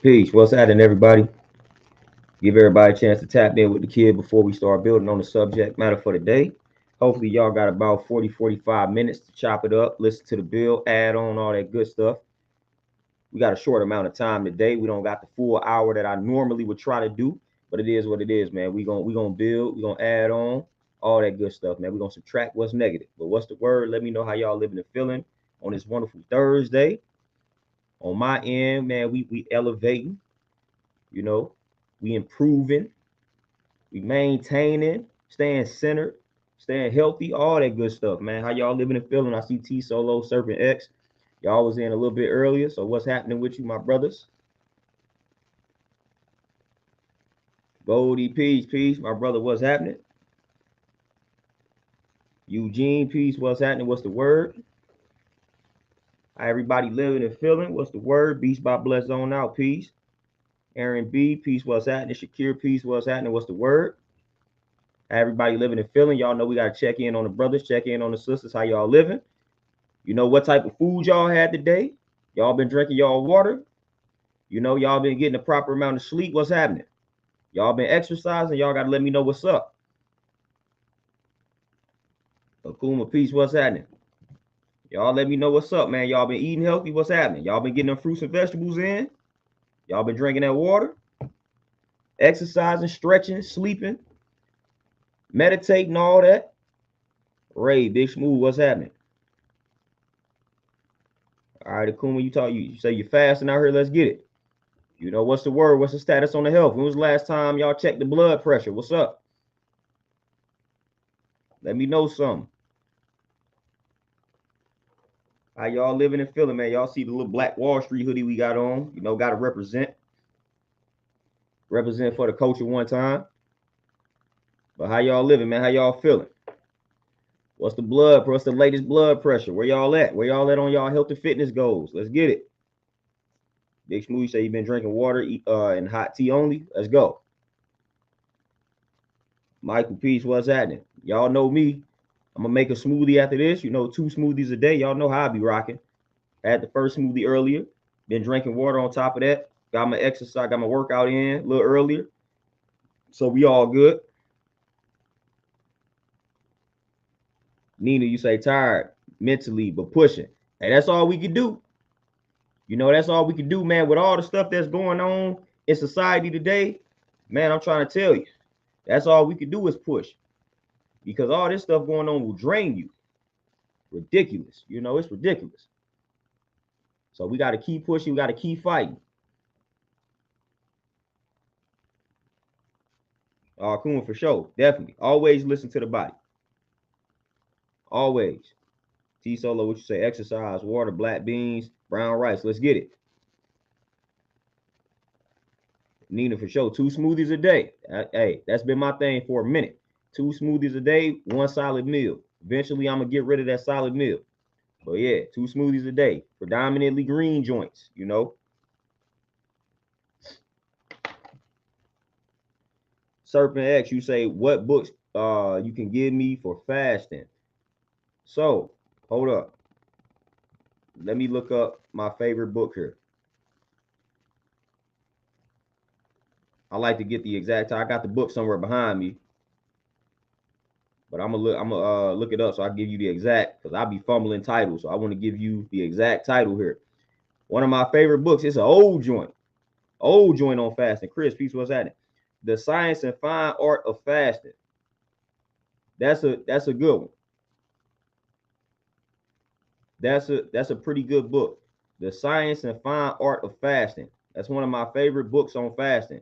Peace. What's happening, everybody? Give everybody a chance to tap in with the kid before we start building on the subject matter for the day. Hopefully, y'all got about 45 minutes to chop it up, listen to the bill, add on all that good stuff. We got a short amount of time today. We don't got the full hour that I normally would try to do, but it is what it is, man. We gonna build, we gonna add on all that good stuff, man. We gonna subtract what's negative. But what's the word? Let me know how y'all living and feeling on this wonderful Thursday. On my end, man, we elevating, you know, we improving, we maintaining, staying centered, staying healthy, all that good stuff, man. How y'all living and feeling? I see T Solo, Serpent X. Y'all was in a little bit earlier. So what's happening with you, my brothers? Goldie, peace, my brother. What's happening? Eugene, peace. What's happening? What's the word? How everybody living and feeling? What's the word? Beast by Bless on out, peace. Aaron B, peace. What's happening? Shakir, peace. What's happening? What's the word? How everybody living and feeling? Y'all know we gotta check in on the brothers, check in on the sisters. How y'all living? You know what type of food y'all had today? Y'all been drinking y'all water? You know, y'all been getting the proper amount of sleep. What's happening? Y'all been exercising. Y'all got to let me know what's up. Akuma, peace. What's happening? Y'all let me know what's up, man. Y'all been eating healthy. What's happening? Y'all been getting them fruits and vegetables in? Y'all been drinking that water? Exercising, stretching, sleeping, meditating, all that? Ray, Big Smooth, what's happening? All right, Akuma, you say you're fasting out here. Let's get it. You know, what's the word? What's the status on the health? When was the last time y'all checked the blood pressure? What's up? Let me know something. How y'all living and feeling, man? Y'all see the little Black Wall Street hoodie we got on? You know, got to represent for the culture one time. But how y'all living, man? How y'all feeling? What's the latest blood pressure? Where y'all at? Where y'all at on y'all health and fitness goals? Let's get it. Big Smoothie say you been drinking water and hot tea only. Let's go. Michael Peace, what's happening? Y'all know me. I'm gonna make a smoothie after this. You know, 2 smoothies a day. Y'all know how I be rocking. Had the first smoothie earlier. Been drinking water on top of that. Got my exercise, got my workout in a little earlier. So we all good. Nina, you say tired mentally, but pushing. Hey, that's all we can do. You know, that's all we can do, man. With all the stuff that's going on in society today, man, I'm trying to tell you, that's all we can do is push. Because all this stuff going on will drain you. Ridiculous. You know, it's ridiculous. So we got to keep pushing. We got to keep fighting. Kuma for sure. Definitely. Always listen to the body. Always. T Solo, what you say? Exercise, water, black beans, brown rice. Let's get it. Nina for sure. 2 smoothies a day. Hey, that's been my thing for a minute. 2 smoothies a day, 1 solid meal. Eventually, I'm gonna get rid of that solid meal. But yeah, 2 smoothies a day. Predominantly green joints, you know. Serpent X, you say what books you can give me for fasting. So hold up. Let me look up my favorite book here. I like to get the exact time. I got the book somewhere behind me. But I'm gonna look it up so I give you the exact, because I'll be fumbling titles. So I want to give you the exact title here. One of my favorite books. It's an old joint on fasting. Chris, peace, what's happening? The Science and Fine Art of Fasting. That's a good one. That's a pretty good book. The Science and Fine Art of Fasting. That's one of my favorite books on fasting.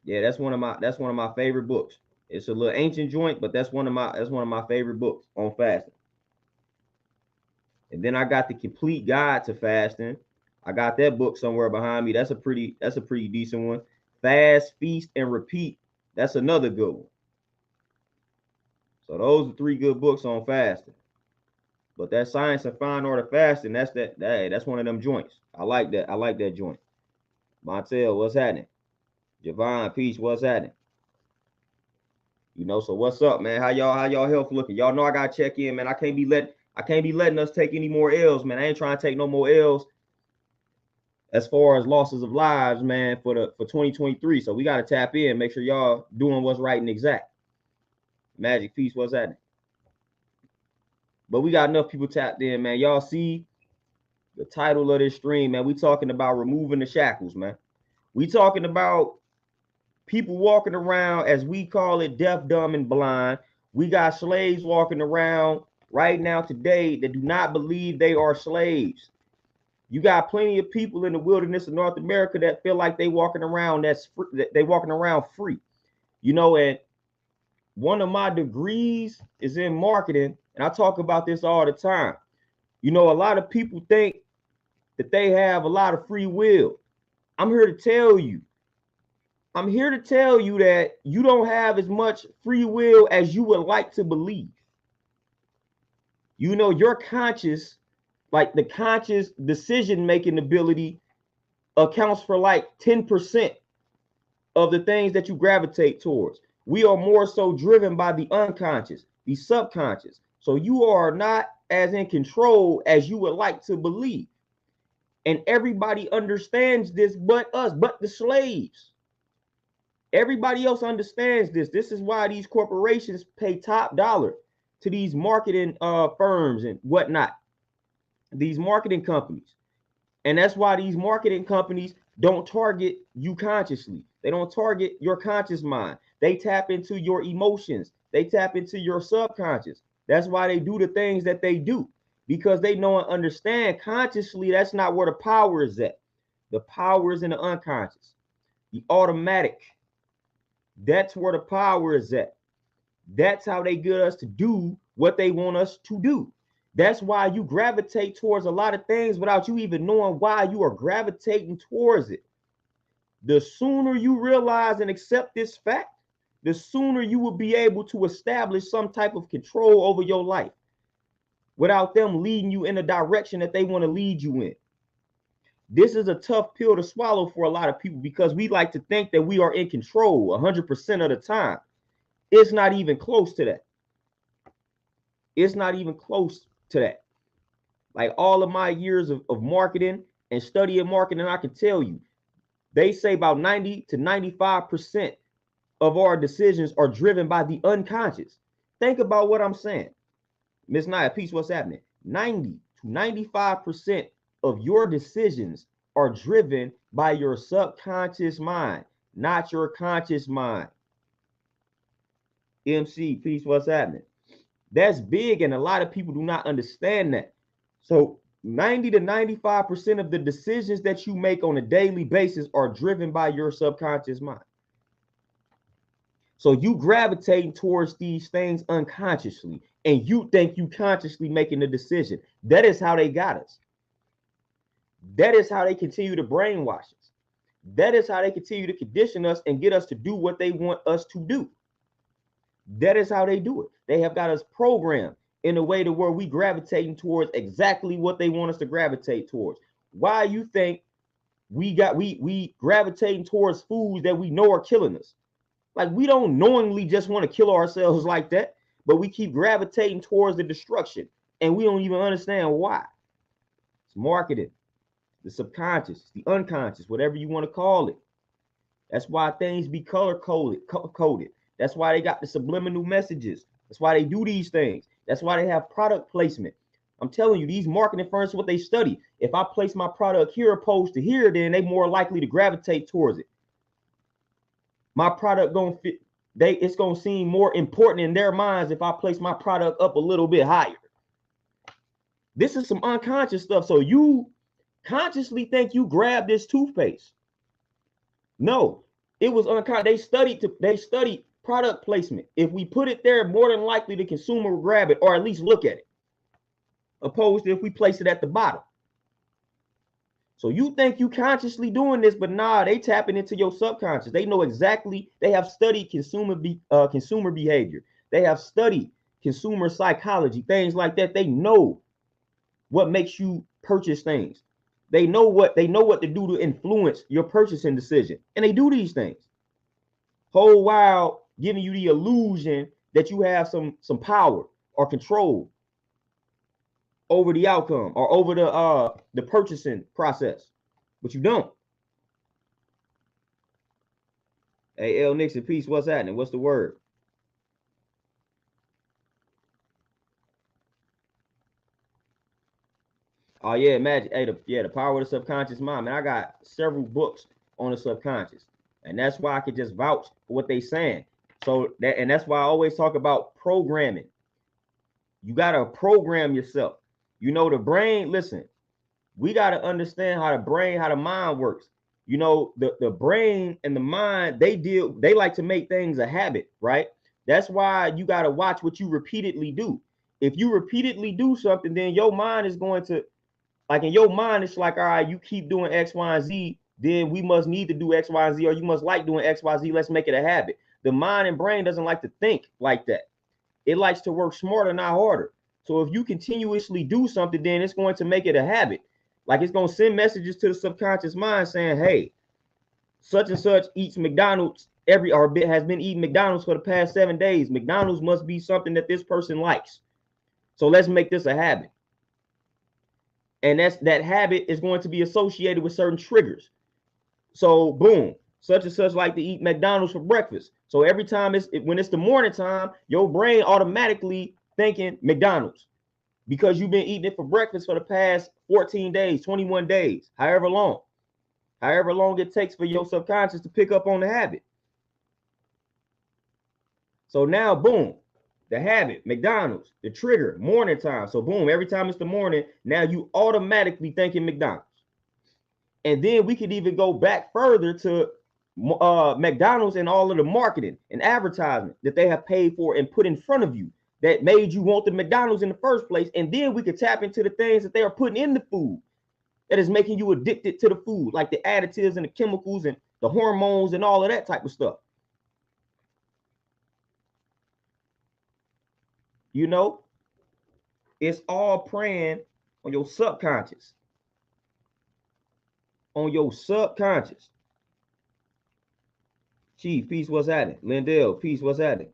Yeah, that's one of my favorite books. It's a little ancient joint, but that's one of my favorite books on fasting. And then I got the Complete Guide to Fasting. I got that book somewhere behind me. That's a pretty decent one. Fast, Feast, and Repeat. That's another good one. So those are 3 good books on fasting. But that Science and Fine Art of Fasting, that's one of them joints. I like that joint. Montel, what's happening? Javon, peace, what's happening? You know, so what's up, man? How y'all health looking? Y'all know I gotta check in, man. I can't be letting us take any more L's, man. I ain't trying to take no more L's as far as losses of lives, man, for 2023. So we got to tap in, make sure y'all doing what's right and exact. Magic Peace, what's happening? But we got enough people tapped in, man. Y'all see the title of this stream, man. We talking about removing the shackles, man. We talking about people walking around, as we call it, deaf, dumb, and blind. We got slaves walking around right now today that do not believe they are slaves. You got plenty of people in the wilderness of North America that feel like they walking around free. You know, and one of my degrees is in marketing, and I talk about this all the time. You know, a lot of people think that they have a lot of free will. I'm here to tell you that you don't have as much free will as you would like to believe. You know, your conscious, like the conscious decision-making ability, accounts for like 10% of the things that you gravitate towards. We are more so driven by the unconscious, the subconscious. So you are not as in control as you would like to believe. And everybody understands this but us, but the slaves. Everybody else understands this. This is why these corporations pay top dollar to these marketing firms and whatnot, these marketing companies. And that's why these marketing companies don't target you consciously. They don't target your conscious mind. They tap into your emotions. They tap into your subconscious. That's why they do the things that they do, because they know and understand consciously that's not where the power is at. The power is in the unconscious, the automatic. That's where the power is at. That's how they get us to do what they want us to do. That's why you gravitate towards a lot of things without you even knowing why you are gravitating towards it. The sooner you realize and accept this fact, the sooner you will be able to establish some type of control over your life without them leading you in the direction that they want to lead you in. This is a tough pill to swallow for a lot of people because we like to think that we are in control 100% of the time. It's not even close to that. It's not even close to that. Like all of my years of marketing and studying marketing, I can tell you, they say about 90 to 95% of our decisions are driven by the unconscious. Think about what I'm saying. Miss Naya, peace, what's happening? 90 to 95% of your decisions are driven by your subconscious mind, not your conscious mind. MC, peace, what's happening? That's big, and a lot of people do not understand that. So 90 to 95% of the decisions that you make on a daily basis are driven by your subconscious mind. So you gravitating towards these things unconsciously, and you think you consciously making the decision. That is how they got us. That is how they continue to brainwash us. That is how they continue to condition us and get us to do what they want us to do. That is how they do it. They have got us programmed in a way to where we gravitating towards exactly what they want us to gravitate towards. Why you think we gravitating towards foods that we know are killing us? Like, we don't knowingly just want to kill ourselves like that, but we keep gravitating towards the destruction, and we don't even understand why. It's marketing, the subconscious, the unconscious, whatever you want to call it. That's why things be color coded. That's why they got the subliminal messages. That's why they do these things. That's why they have product placement. I'm telling you, these marketing firms, what they study. If I place my product here opposed to here, then they more likely to gravitate towards it. My product gonna fit. It's gonna seem more important in their minds if I place my product up a little bit higher. This is some unconscious stuff. So you consciously think you grabbed this toothpaste. No, it was unconscious. They studied product placement. If we put it there, more than likely the consumer will grab it or at least look at it, opposed to if we place it at the bottom. So you think you consciously doing this, but nah, they tapping into your subconscious. They know exactly. They have studied consumer behavior. They have studied consumer psychology, things like that. They know what makes you purchase things. They know what to do to influence your purchasing decision, and they do these things whole while giving you the illusion that you have some power or control over the outcome or over the purchasing process. but you don't. Hey, L Nixon, peace. What's happening? What's the word? Oh yeah, imagine. Hey, the power of the subconscious mind. Man, I got several books on the subconscious, and that's why I could just vouch for what they saying. So that's why I always talk about programming. You gotta program yourself. You know, the brain. Listen, we gotta understand how the mind works. You know, the brain and the mind, they like to make things a habit, right? That's why you gotta watch what you repeatedly do. If you repeatedly do something, then your mind is going to, like, in your mind, it's like, all right, you keep doing X, Y, and Z, then we must need to do X, Y, and Z, or you must like doing X, Y, Z. Let's make it a habit. The mind and brain doesn't like to think like that. It likes to work smarter, not harder. So if you continuously do something, then it's going to make it a habit. Like, it's going to send messages to the subconscious mind saying, hey, such and such eats McDonald's has been eating McDonald's for the past 7 days. McDonald's must be something that this person likes. So let's make this a habit. And that habit is going to be associated with certain triggers. So boom, such and such like to eat McDonald's for breakfast. So every time when it's the morning time, your brain automatically thinking McDonald's because you've been eating it for breakfast for the past 14 days, 21 days, however long it takes for your subconscious to pick up on the habit. So now, boom, the habit, McDonald's, the trigger, morning time. So boom, every time it's the morning, now you automatically thinking McDonald's. And then we could even go back further to McDonald's and all of the marketing and advertisement that they have paid for and put in front of you that made you want the McDonald's in the first place. And then we could tap into the things that they are putting in the food that is making you addicted to the food, like the additives and the chemicals and the hormones and all of that type of stuff. You know, it's all preying on your subconscious. On your subconscious. Chief, peace, what's happening? Lindell, peace, what's happening?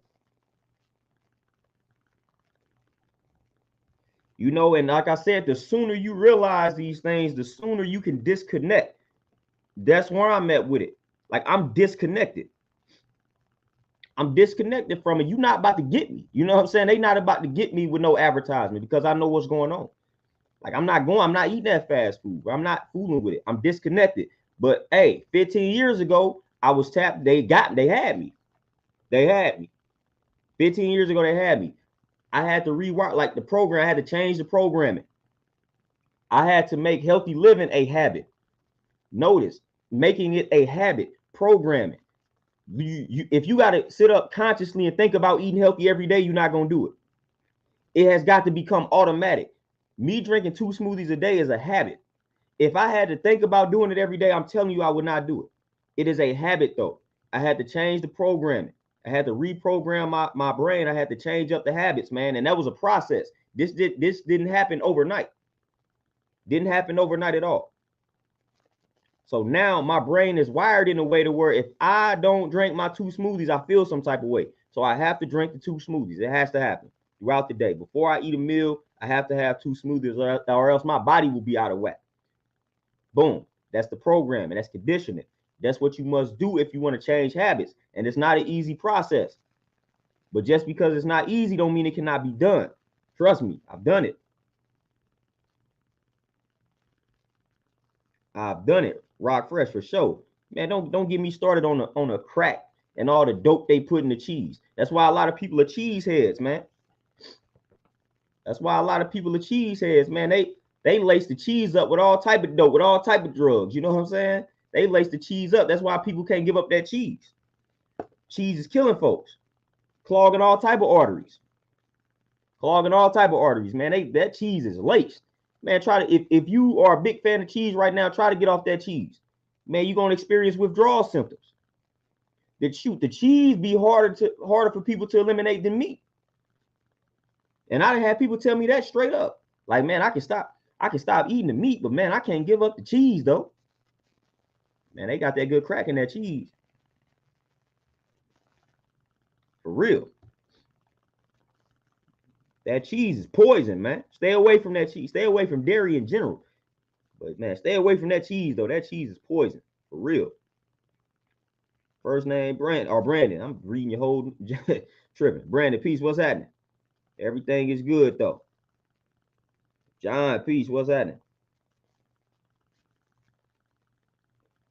You know, and like I said, the sooner you realize these things, the sooner you can disconnect. That's where I'm at with it. Like, I'm disconnected. I'm disconnected from it. You're not about to get me. You know what I'm saying? They not about to get me with no advertisement because I know what's going on. Like, I'm not eating that fast food. I'm not fooling with it. I'm disconnected. But hey, 15 years ago, I was tapped. They had me. 15 years ago, they had me. I had to rewire, like, the program. I had to change the programming. I had to make healthy living a habit. Notice, making it a habit, programming. If you got to sit up consciously and think about eating healthy every day, you're not going to do it. It has got to become automatic. Me drinking 2 smoothies a day is a habit. If I had to think about doing it every day, I'm telling you, I would not do it. It is a habit, though. I had to change the programming. I had to reprogram my brain. I had to change up the habits, man. And that was a process. This didn't happen overnight. Didn't happen overnight at all. So now my brain is wired in a way to where if I don't drink my 2 smoothies, I feel some type of way. So I have to drink the 2 smoothies. It has to happen throughout the day. Before I eat a meal, I have to have 2 smoothies or else my body will be out of whack. Boom. That's the programming. That's conditioning. That's what you must do if you want to change habits. And it's not an easy process. But just because it's not easy don't mean it cannot be done. Trust me, I've done it. I've done it. Rock fresh for sure. Man, don't get me started on a crack and all the dope they put in the cheese. That's why a lot of people are cheese heads, man. That's why a lot of people are cheese heads, man. They lace the cheese up with all type of dope, with all type of drugs. You know what I'm saying? They lace the cheese up. That's why people can't give up that cheese. Cheese is killing folks, clogging all type of arteries. Clogging all type of arteries, man. That cheese is laced. Man, try to, if you are a big fan of cheese right now, try to get off that cheese. Man, you're gonna experience withdrawal symptoms. The cheese be harder for people to eliminate than meat. And I done had people tell me that straight up. Like, man, I can stop eating the meat, but man, I can't give up the cheese though. Man, they got that good crack in that cheese. For real. That cheese is poison, man. Stay away from that cheese. Stay away from dairy in general. But man, stay away from that cheese though. That cheese is poison for real. First name Brandon. I'm reading your whole tripping. Brandon, peace. What's happening? Everything is good though. John, peace. What's happening?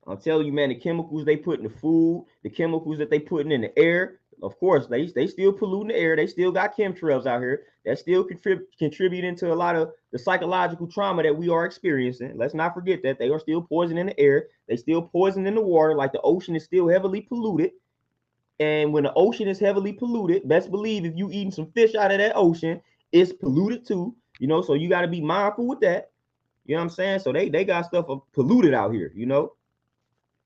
I'm telling you, man, the chemicals they put in the food, the chemicals that they putting in the air, of course, they still polluting the air. They still got chemtrails out here that still contributing to a lot of the psychological trauma that we are experiencing. Let's not forget that they are still poisoning the air. They still poisoning the water. Like the ocean is still heavily polluted. And when the ocean is heavily polluted, best believe if you eating some fish out of that ocean, it's polluted too. You know, so you got to be mindful with that. You know what I'm saying? So they got stuff polluted out here, you know.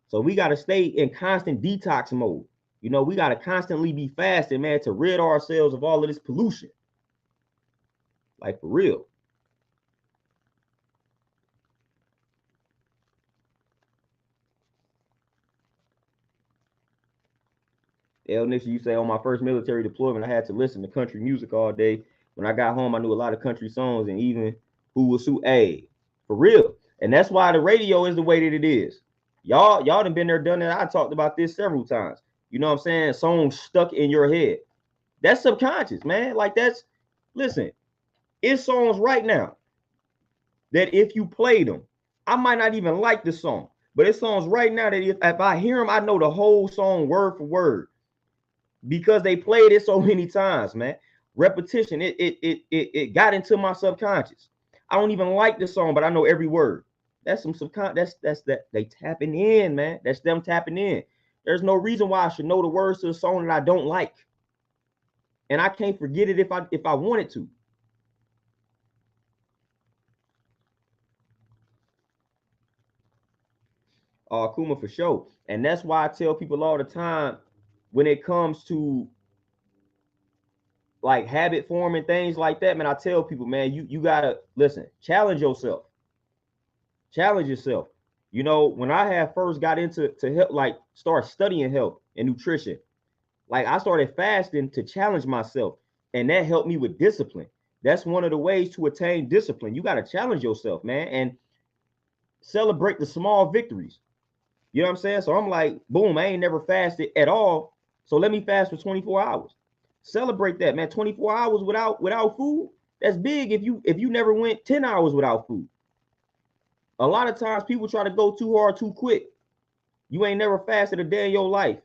So we got to stay in constant detox mode. You know, we got to constantly be fasting, man, to rid ourselves of all of this pollution. Like for real. El Nixon, you say on my first military deployment, I had to listen to country music all day. When I got home, I knew a lot of country songs and even who was who. Hey, for real. And that's why the radio is the way that it is. Y'all done been there, done that. I talked about this several times. You know what I'm saying? Songs stuck in your head. That's subconscious, man. Like that's, listen, it's songs right now that if you play them, I might not even like the song, but it's songs right now that if I hear them, I know the whole song word for word because they played it so many times, man. Repetition, it got into my subconscious. I don't even like the song, but I know every word. That's some subconscious. That's that they tapping in, man. That's them tapping in. There's no reason why I should know the words to a song that I don't like, and I can't forget it if I wanted to. Kuma for sure, and that's why I tell people all the time when it comes to like habit forming things like that, man. I tell people, man, you gotta listen, challenge yourself. Challenge yourself. You know, when I had first got into help, like start studying health and nutrition, like I started fasting to challenge myself, and that helped me with discipline. That's one of the ways to attain discipline. You got to challenge yourself, man, and celebrate the small victories. You know what I'm saying? So I'm like, boom, I ain't never fasted at all. So let me fast for 24 hours. Celebrate that, man. 24 hours without food. That's big if you never went 10 hours without food. A lot of times people try to go too hard too quick. You ain't never fasted a day in your life.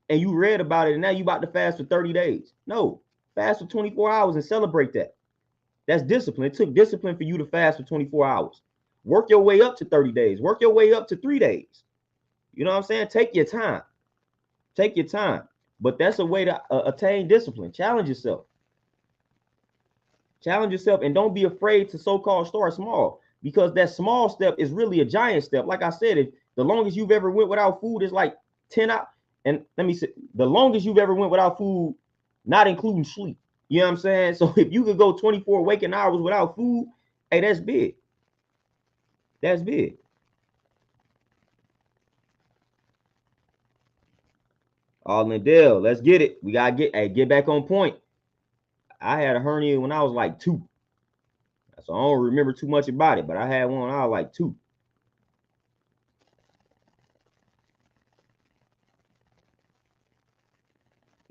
And you read about it, and now you about to fast for 30 days. No, fast for 24 hours and celebrate that. That's discipline. It took discipline for you to fast for 24 hours. Work your way up to 30 days. Work your way up to 3 days. You know what I'm saying? Take your time. Take your time. But that's a way to attain discipline. Challenge yourself. Challenge yourself, and don't be afraid to so-called start small, because that small step is really a giant step. Like I said, if the longest you've ever went without food is like 10 hours. And let me say, the longest you've ever went without food, not including sleep. You know what I'm saying? So if you could go 24 waking hours without food, hey, that's big. That's big. Lindell, let's get it. We gotta get back on point. I had a hernia when I was like 2. So I don't remember too much about it, but I had one when I was like 2.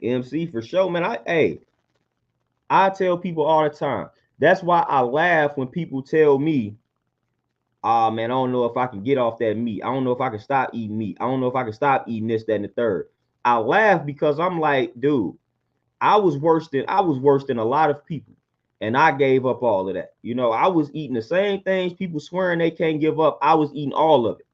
MC for sure, man. I tell people all the time. That's why I laugh when people tell me, man, I don't know if I can get off that meat. I don't know if I can stop eating meat. I don't know if I can stop eating this, that, and the third. I laugh because I'm like, dude, I was worse than a lot of people. And I gave up all of that. You know, I was eating the same things people swearing they can't give up. I was eating all of it.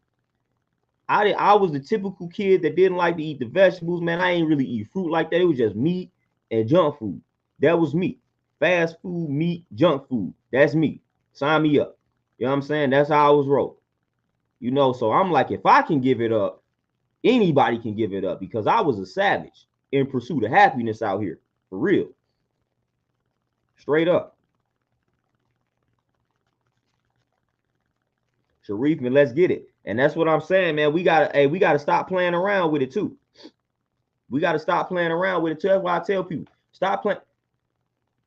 I was the typical kid that didn't like to eat the vegetables, man. I ain't really eat fruit like that. It was just meat and junk food. That was me. Fast food, meat, junk food. That's me. Sign me up. You know what I'm saying? That's how I was rolled. You know, so I'm like, if I can give it up, anybody can give it up, because I was a savage in pursuit of happiness out here. For real. Straight up. Sharif, man, let's get it. And that's what I'm saying, man. We gotta stop playing around with it too. We gotta stop playing around with it too. That's why I tell people, stop playing.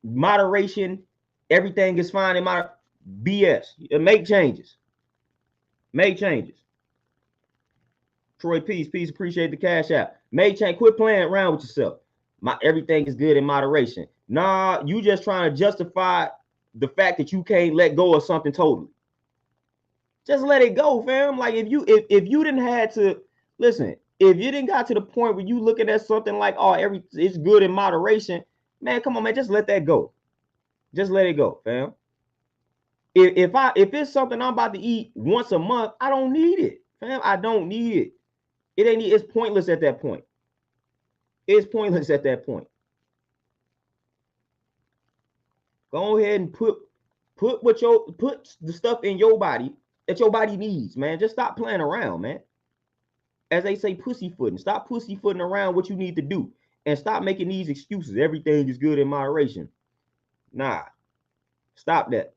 Moderation, everything is fine in my BS. Make changes. Make changes. Troy, peace, appreciate the cash out. Make change. Quit playing around with yourself. Everything is good in moderation. Nah, you just trying to justify the fact that you can't let go of something totally. Just let it go, fam. Like if you didn't have to listen, if you didn't got to the point where you looking at something like, oh, it's good in moderation, man, come on, man, just let that go. Just let it go, fam. If it's something I'm about to eat once a month, I don't need it, fam. I don't need it. It's pointless at that point. It's pointless at that point. Go ahead and put the stuff in your body that your body needs, man. Just stop playing around, man. As they say, pussyfooting. Stop pussyfooting around what you need to do, and stop making these excuses. Everything is good in moderation. Nah, stop that.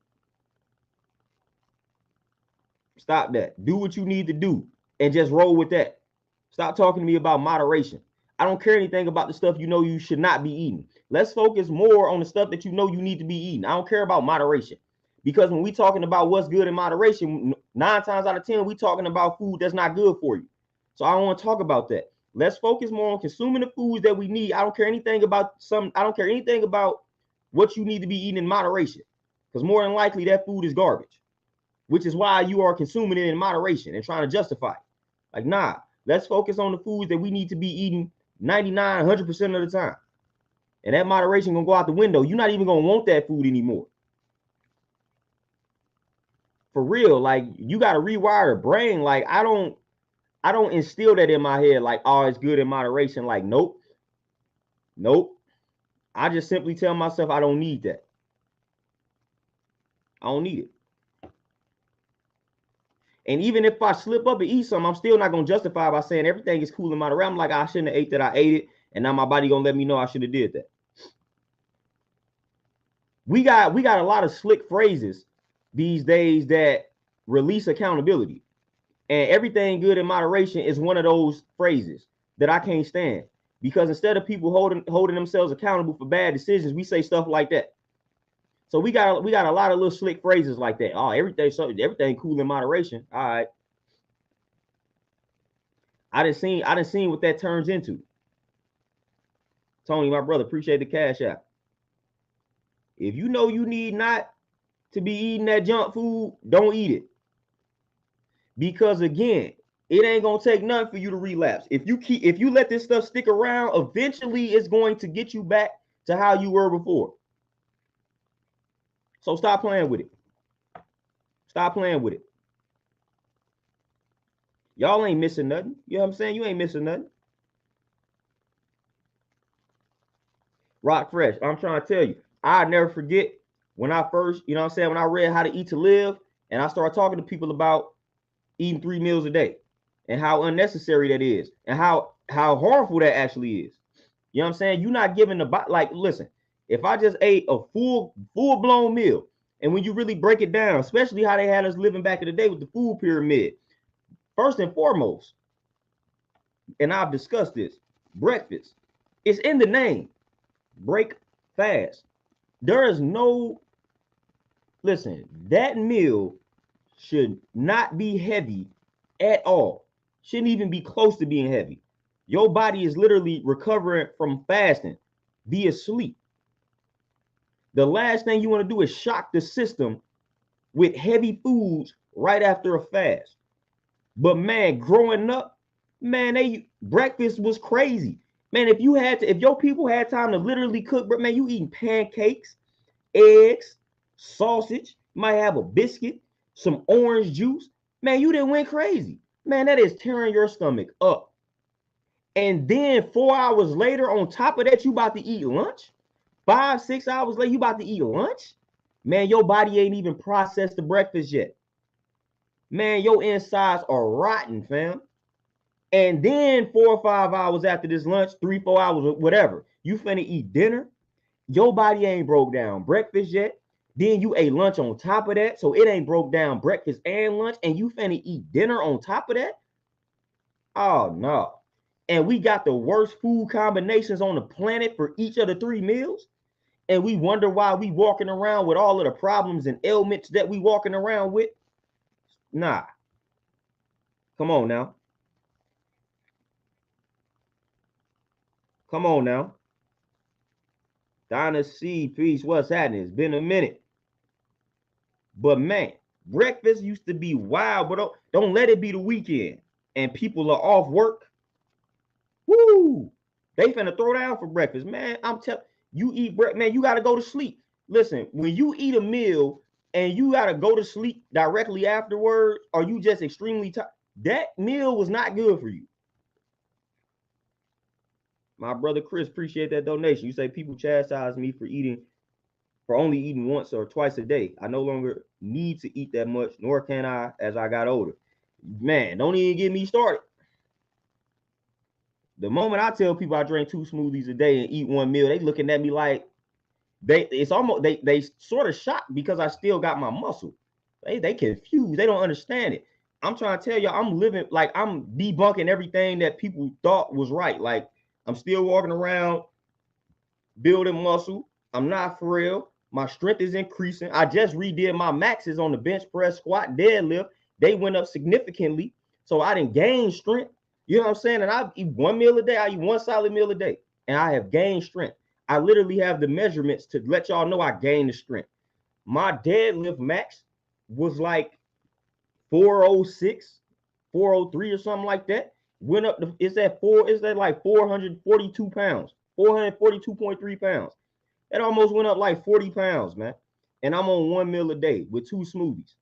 Stop that. Do what you need to do, and just roll with that. Stop talking to me about moderation. I don't care anything about the stuff you know you should not be eating. Let's focus more on the stuff that you know you need to be eating. I don't care about moderation. Because when we talking about what's good in moderation, 9 times out of 10, we talking about food that's not good for you. So I don't want to talk about that. Let's focus more on consuming the foods that we need. I don't care anything about what you need to be eating in moderation. Because more than likely that food is garbage. Which is why you are consuming it in moderation and trying to justify it. Like, nah, let's focus on the foods that we need to be eating 99, 100% of the time. And that moderation gonna go out the window. You're not even gonna want that food anymore. For real, like you gotta rewire the brain. Like I don't instill that in my head. Like, oh, it's good in moderation. Like, nope. I just simply tell myself I don't need that. I don't need it. And even if I slip up and eat something, I'm still not gonna justify by saying everything is cool in moderation. I'm like, I shouldn't have ate that. I ate it, and now my body gonna let me know I should have did that. We got a lot of slick phrases these days that release accountability, and everything good in moderation is one of those phrases that I can't stand, because instead of people holding themselves accountable for bad decisions, we say stuff like that. So we got a lot of little slick phrases like that. Oh, everything cool in moderation. All right. I done seen what that turns into. Tony, my brother, appreciate the cash out. If you know you need not to be eating that junk food, don't eat it. Because again, it ain't gonna take nothing for you to relapse. If you let this stuff stick around, eventually it's going to get you back to how you were before. So stop playing with it. Stop playing with it. Y'all ain't missing nothing. You know what I'm saying? You ain't missing nothing. Rock Fresh, I'm trying to tell you, I never forget when I first, you know what I'm saying, when I read How to Eat to Live, and I started talking to people about eating 3 meals a day and how unnecessary that is and how harmful that actually is. You know what I'm saying? You're not giving the body, like, listen, if I just ate a full-blown meal, and when you really break it down, especially how they had us living back in the day with the food pyramid, first and foremost, and I've discussed this, breakfast, it's in the name. Break fast. There is no, listen, that meal should not be heavy at all. Shouldn't even be close to being heavy. Your body is literally recovering from fasting via sleep. The last thing you want to do is shock the system with heavy foods right after a fast. But man, growing up, man, breakfast was crazy. Man, if your people had time to literally cook, man, you eating pancakes, eggs, sausage, you might have a biscuit, some orange juice. Man, you didn't went crazy. Man, that is tearing your stomach up. And then 4 hours later, on top of that, you about to eat lunch. 5, 6 hours later, you about to eat lunch. Man, your body ain't even processed the breakfast yet. Man, your insides are rotten, fam. And then 4 or 5 hours after this lunch, 3, 4 hours, whatever, you finna eat dinner. Your body ain't broke down breakfast yet. Then you ate lunch on top of that. So it ain't broke down breakfast and lunch. And you finna eat dinner on top of that? Oh, no. And we got the worst food combinations on the planet for each of the 3 meals. And we wonder why we walking around with all of the problems and ailments that we walking around with. Nah. Come on now. Come on now. Dynasty, peace. What's happening? It's been a minute. But man, breakfast used to be wild, but don't let it be the weekend and people are off work. Woo! They finna throw down for breakfast, man. I'm telling you, eat breakfast, man. You gotta go to sleep. Listen, when you eat a meal and you gotta go to sleep directly afterwards, or you just extremely tired, that meal was not good for you. My brother Chris, appreciate that donation. You say people chastise me for only eating once or twice a day. I no longer need to eat that much, nor can I as I got older. Man, don't even get me started. The moment I tell people I drink 2 smoothies a day and eat one meal, they looking at me like they sort of shocked because I still got my muscle. They confused. They don't understand it. I'm trying to tell y'all, I'm living like I'm debunking everything that people thought was right. Like I'm still walking around building muscle. I'm not for real. My strength is increasing. I just redid my maxes on the bench press, squat, deadlift. They went up significantly. So I didn't gain strength. You know what I'm saying? And I eat one meal a day. I eat one solid meal a day. And I have gained strength. I literally have the measurements to let y'all know I gained the strength. My deadlift max was like 406, 403 or something like that. Went up to, it's that like 442 pounds, 442.3 pounds. It almost went up like 40 pounds, man. And I'm on one meal a day with 2 smoothies.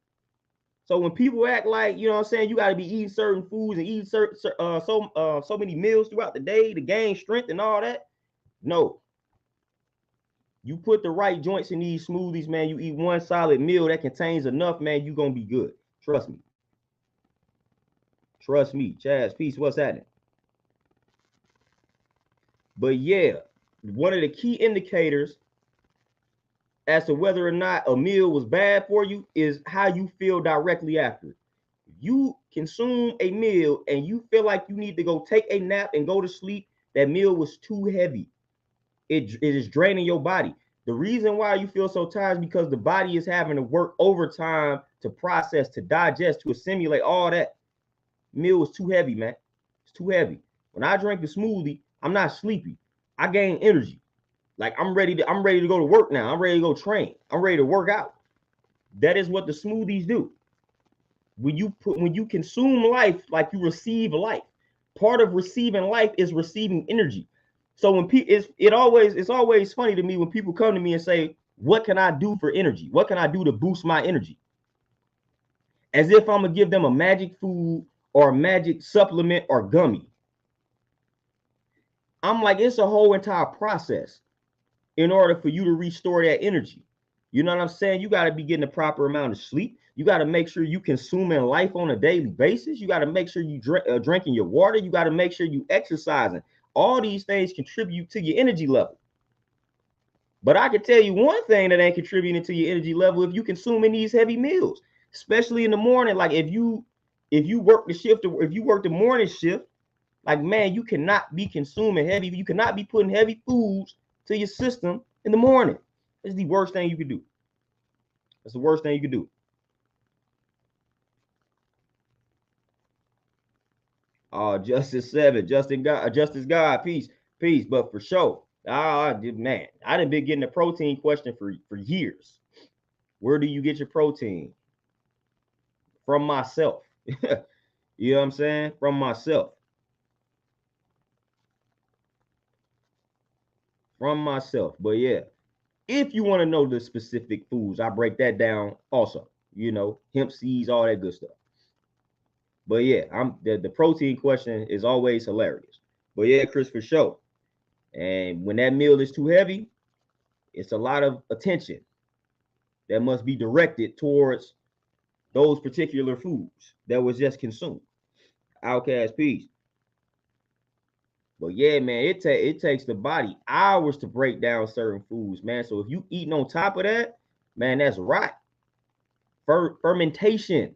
So when people act like, you know what I'm saying, you got to be eating certain foods and eating so many meals throughout the day to gain strength and all that, no. You put the right joints in these smoothies, man. You eat one solid meal that contains enough, man, you're going to be good. Trust me. Trust me. Chaz, peace, what's happening? But yeah, one of the key indicators as to whether or not a meal was bad for you is how you feel directly after it. You consume a meal and you feel like you need to go take a nap and go to sleep, that meal was too heavy. It is draining your body. The reason why you feel so tired is because the body is having to work overtime to process, to digest, to assimilate all that. Meal was too heavy, man. It's too heavy. When I drink the smoothie, I'm not sleepy. I gain energy. Like I'm ready to go to work now. I'm ready to go train. I'm ready to work out. That is what the smoothies do. When you consume life like you receive life, part of receiving life is receiving energy. So when it's always funny to me when people come to me and say, "What can I do for energy? What can I do to boost my energy?" As if I'm gonna give them a magic food or a magic supplement or gummy. I'm like, it's a whole entire process in order for you to restore that energy. You know what I'm saying? You got to be getting the proper amount of sleep. You got to make sure you consuming life on a daily basis. You got to make sure you drinking your water. You got to make sure you exercising. All these things contribute to your energy level. But I can tell you one thing that ain't contributing to your energy level: if you consuming these heavy meals, especially in the morning. Like if you work the shift, or if you work the morning shift, like man, you cannot be consuming heavy. You cannot be putting heavy foods to your system in the morning. It's the worst thing you could do. That's the worst thing you could do. Justice 7, Justice God, peace, peace. But for sure, man, I done been getting a protein question for years. Where do you get your protein? From myself. You know what I'm saying? From myself. From myself. But yeah, if you want to know the specific foods, I break that down also. You know, hemp seeds, all that good stuff. But yeah, the protein question is always hilarious. But yeah, Chris, for sure. And when that meal is too heavy, it's a lot of attention that must be directed towards those particular foods that was just consumed. Outcast peace. But yeah, man, it takes the body hours to break down certain foods, man. So if you eating on top of that, man, that's right. Fermentation.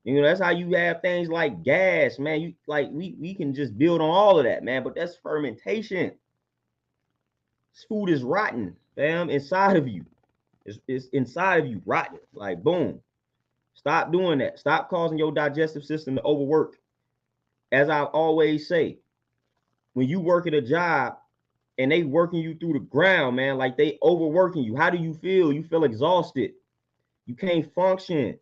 You know, that's how you have things like gas, man. You like we can just build on all of that, man. But that's fermentation. This food is rotten, fam, inside of you. It's inside of you, rotten. Like boom. Stop doing that. Stop causing your digestive system to overwork. As I always say, when you work at a job and they working you through the ground, man, like they overworking you, how do you feel? You feel exhausted. You can't function.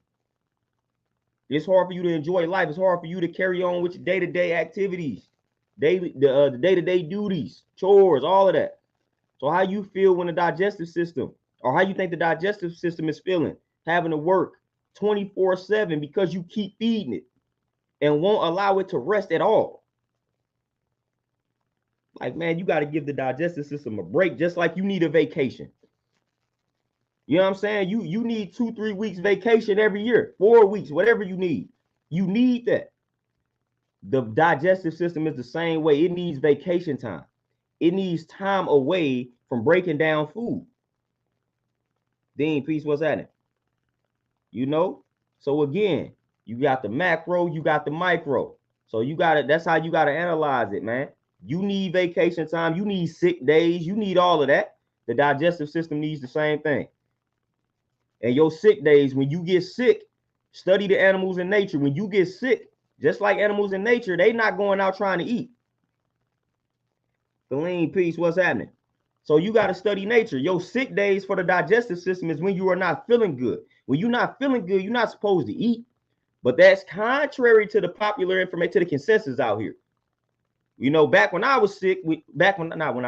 It's hard for you to enjoy life. It's hard for you to carry on with your day-to-day activities, the day-to-day duties, chores, all of that. So how you feel when the digestive system, or how you think the digestive system is feeling, having to work 24/7 because you keep feeding it and won't allow it to rest at all. Like, man, you got to give the digestive system a break, just like you need a vacation. You know what I'm saying? You need 2-3 weeks vacation every year, 4 weeks, whatever you need. You need that. The digestive system is the same way. It needs vacation time. It needs time away from breaking down food. Dean, peace, what's happening? You know? So again, you got the macro, you got the micro. So you got to, that's how you got to analyze it, man. You need vacation time, you need sick days, you need all of that. The digestive system needs the same thing. And your sick days, when you get sick, study the animals in nature. When you get sick, just like animals in nature, they not going out trying to eat. The lean piece, what's happening? So you got to study nature. Your sick days for the digestive system is when you are not feeling good. When you're not feeling good, you're not supposed to eat. But that's contrary to the popular information, to the consensus out here. You know, back when I was sick, back when I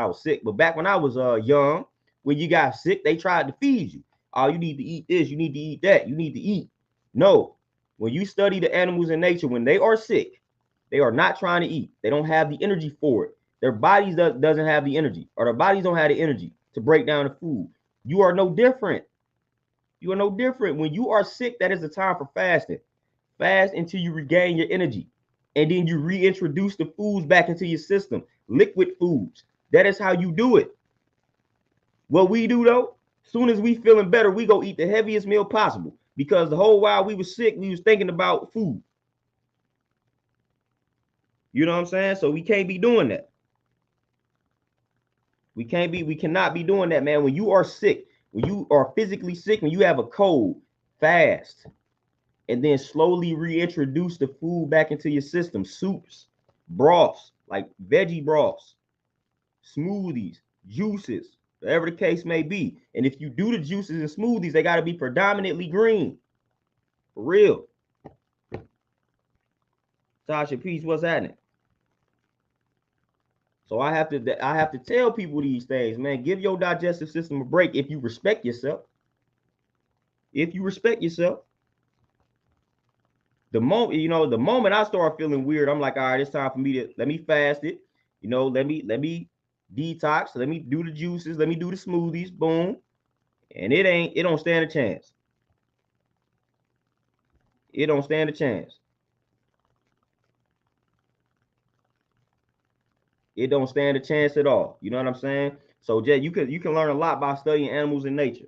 was young, when you got sick, they tried to feed you. Oh, you need to eat this, you need to eat that, you need to eat. No, when you study the animals in nature, when they are sick, they are not trying to eat. They don't have the energy for it. Their bodies doesn't have the energy, or their bodies don't have the energy to break down the food. You are no different. You are no different. When you are sick, that is the time for fasting. Fast until you regain your energy. And then you reintroduce the foods back into your system. Liquid foods. That is how you do it. What we do though, soon as we feeling better, we go eat the heaviest meal possible. Because the whole while we were sick, we was thinking about food. You know what I'm saying? So we can't be doing that. We cannot be doing that, man. When you are sick, when you are physically sick, when you have a cold, fast. And then slowly reintroduce the food back into your system. Soups, broths, like veggie broths, smoothies, juices, whatever the case may be. And if you do the juices and smoothies, they got to be predominantly green. For real. Tasha, peace, what's happening? So I have to tell people these things, man. Give your digestive system a break if you respect yourself. If you respect yourself. The moment I start feeling weird, I'm like, all right, it's time for me to let me fast it. You know, let me detox. Let me do the juices. Let me do the smoothies. Boom. And it don't stand a chance. It don't stand a chance. It don't stand a chance at all. You know what I'm saying? So Jay, you can learn a lot by studying animals in nature.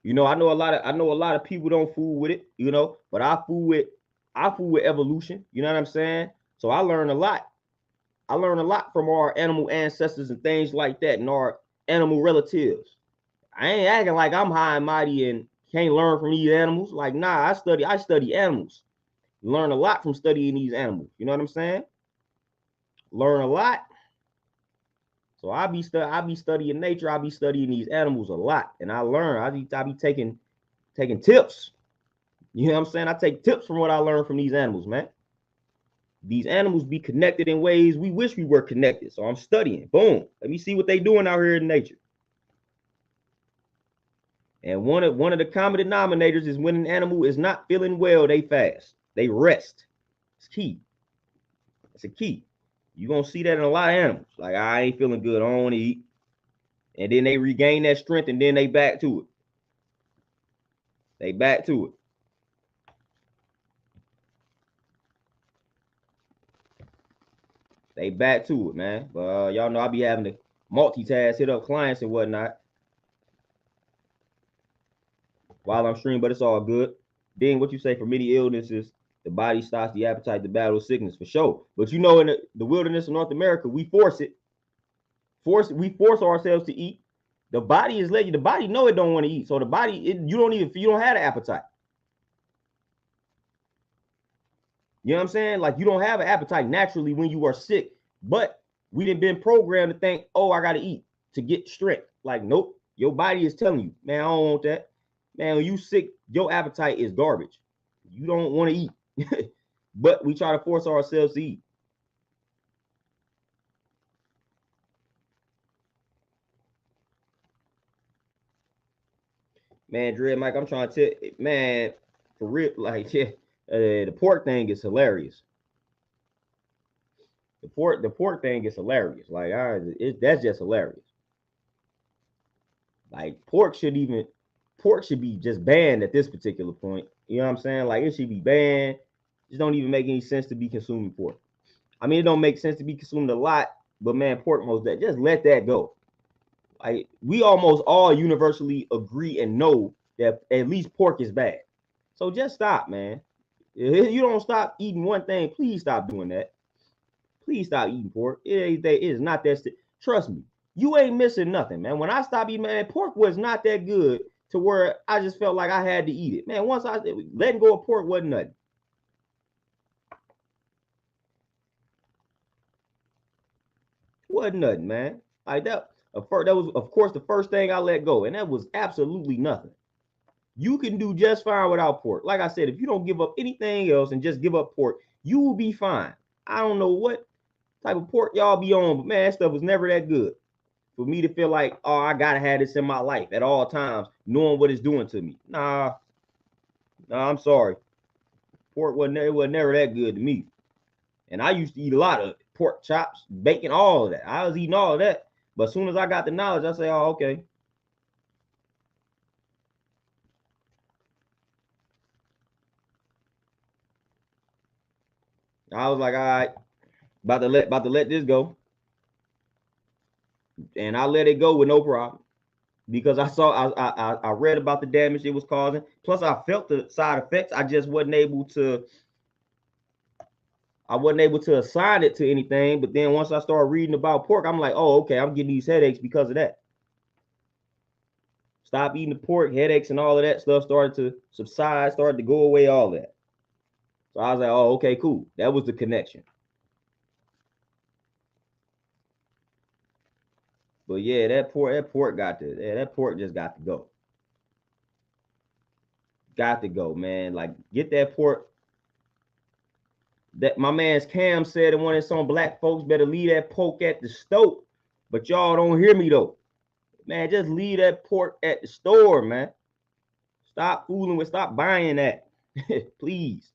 You know, I know a lot of people don't fool with it, you know, but I fool with evolution. You know what I'm saying? So I learn a lot. I learn a lot from our animal ancestors and things like that, and our animal relatives. I ain't acting like I'm high and mighty and can't learn from these animals. Like, nah, I study animals. Learn a lot from studying these animals. You know what I'm saying? Learn a lot. So I be studying nature. I be studying these animals a lot, and I learn. I be taking tips. You know what I'm saying? I take tips from what I learned from these animals, man. These animals be connected in ways we wish we were connected. So I'm studying. Boom. Let me see what they doing out here in nature. And one of the common denominators is when an animal is not feeling well, they fast. They rest. It's key. It's a key. You're going to see that in a lot of animals. Like, I ain't feeling good. I don't want to eat. And then they regain that strength, and then they back to it. They back to it. They back to it, man. But y'all know I be having to multitask, hit up clients and whatnot while I'm streaming, but it's all good. Then what you say, for many illnesses, the body stops the appetite to battle sickness, for sure. But you know, in the wilderness of North America, we force it. We force ourselves to eat The body is letting you, the body know it don't want to eat. So the body, you don't have an appetite. You know what I'm saying? Like, you don't have an appetite naturally when you are sick, but we didn't been programmed to think, oh, I got to eat to get strength. Like, nope. Your body is telling you, man, I don't want that. Man, when you sick, your appetite is garbage. You don't want to eat. But we try to force ourselves to eat. Man, Dread Mike, I'm trying to tell, man, for real, like, yeah, the pork thing is hilarious. The pork thing is hilarious. Like, that's just hilarious. Like, pork should be just banned at this particular point. You know what I'm saying? Like, it should be banned. It don't even make any sense to be consuming pork. I mean, it don't make sense to be consumed a lot, but man, pork most that just let that go. Like, we almost all universally agree and know that at least pork is bad. So just stop, man. If you don't stop eating one thing, please stop doing that. Please stop eating pork. It is not that. Trust me, you ain't missing nothing, man. When I stopped eating, man, pork was not that good to where I just felt like I had to eat it. Man, once I letting go of pork wasn't nothing. Wasn't nothing, man. Like that was, of course, the first thing I let go, and that was absolutely nothing. You can do just fine without pork. Like I said, if you don't give up anything else and just give up pork, you will be fine. I don't know what type of pork y'all be on, but man, that stuff was never that good for me to feel like, oh, I gotta have this in my life at all times, knowing what it's doing to me. Nah, I'm sorry. Pork wasn't never that good to me. And I used to eat a lot of pork chops, bacon, all of that. I was eating all of that. But as soon as I got the knowledge, I say, oh, okay. I was like, all right, about to let this go. And I let it go with no problem. Because I read about the damage it was causing. Plus, I felt the side effects. I just wasn't able to assign it to anything. But then once I started reading about pork, I'm like, oh, okay, I'm getting these headaches because of that. Stop eating the pork, headaches and all of that stuff started to subside, started to go away, all that. So I was like, oh, okay, cool. That was the connection. But yeah, that pork just got to go. Got to go, man. Like, get that pork. That my man's Cam said, and when it's on black folks, better leave that pork at the stove. But y'all don't hear me though. Man, just leave that pork at the store, man. Stop fooling with, stop buying that. Please.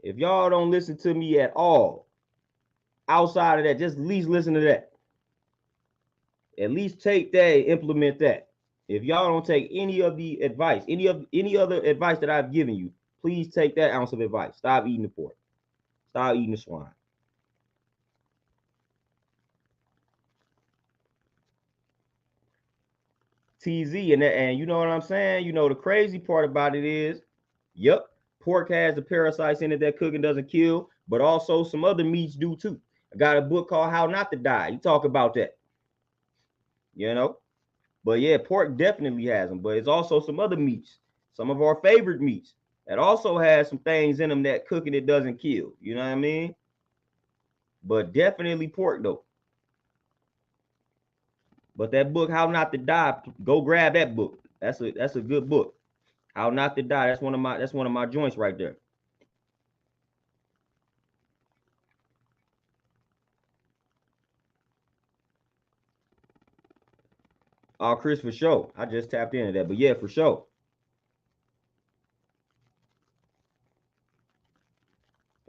If y'all don't listen to me at all, outside of that, just at least listen to that. At least take that and implement that. If y'all don't take any of the advice, any other advice that I've given you, please take that ounce of advice. Stop eating the pork. Stop eating the swine. TZ, and you know what I'm saying? You know, the crazy part about it is, yep, pork has the parasites in it that cooking doesn't kill, but also some other meats do too. I got a book called How Not to Die. You talk about that. You know? But yeah, pork definitely has them, but it's also some other meats, some of our favorite meats that also has some things in them that cooking it doesn't kill. You know what I mean? But definitely pork though. But that book, How Not to Die, go grab that book. That's a good book. How Not to Die. That's one of my joints right there. Oh, Chris, for sure. I just tapped into that. But yeah, for sure.